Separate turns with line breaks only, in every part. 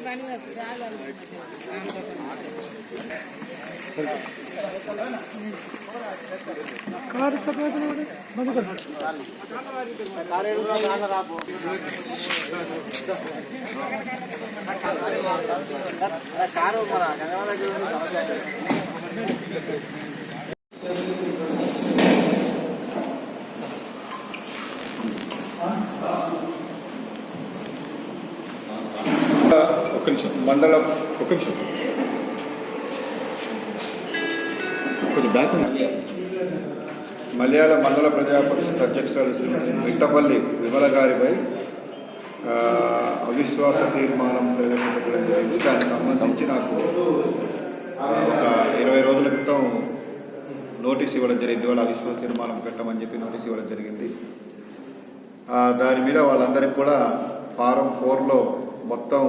Car बंद कर
మండలం కొంచెం బ్యాక్ మలయాళ మండల ప్రజా పరిషత్ అధ్యక్షురాలు శ్రీమతి మిట్టపల్లి విమల గారిపై అవిశ్వాస తీర్మానం ప్రవేశపెట్టడం జరిగింది. దానికి సంబంధించి నాకు ఒక 20 రోజుల క్రితం నోటీస్ ఇవ్వడం జరిగింది. వాళ్ళ అవిశ్వాస తీర్మానం పెట్టమని చెప్పి నోటీస్ ఇవ్వడం జరిగింది. దాని మీద వాళ్ళందరికీ కూడా ఫారం 4లో మొత్తం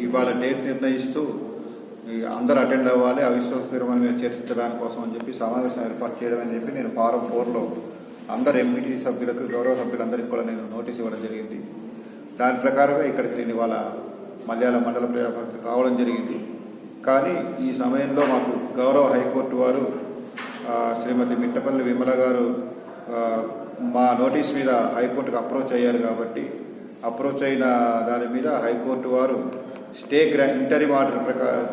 ఇవాళ డేట్ నిర్ణయిస్తూ అందరూ అటెండ్ అవ్వాలి, అవిశ్వాస తీర్మానం మీద చర్చించడానికి కోసం అని చెప్పి సమావేశం ఏర్పాటు చేయడం అని చెప్పి నేను ఫారం 4లో అందరు ఎంపీటీ సభ్యులకు గౌరవ సభ్యులందరికీ కూడా నేను నోటీస్ ఇవ్వడం జరిగింది. దాని ప్రకారమే ఇక్కడికి నేను ఇవాళ మలయాళ మండల ప్రజా పరిషత్ రావడం జరిగింది. కానీ ఈ సమయంలో మాకు గౌరవ హైకోర్టు వారు శ్రీమతి మిట్టపల్లి విమల గారు మా నోటీస్ మీద హైకోర్టుకు అప్రోచ్ అయ్యారు. కాబట్టి అప్రోచ్ అయిన దాని మీద హైకోర్టు వారు స్టే ఇంటరిమ్ ఆర్డర్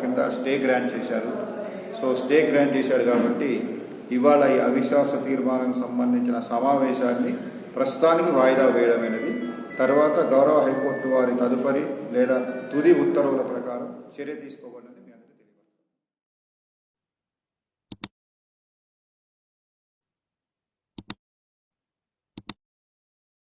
కింద స్టే గ్రాంట్ చేశారు. సో స్టే గ్రాంట్ చేశారు కాబట్టి ఇవాళ ఈ అవిశ్వాస తీర్మానానికి సంబంధించిన సమావేశాన్ని ప్రస్తుతానికి వాయిదా వేయడమైనది. తర్వాత గౌరవ హైకోర్టు వారి తదుపరి లేదా తుది ఉత్తర్వుల ప్రకారం చర్య తీసుకోవాలని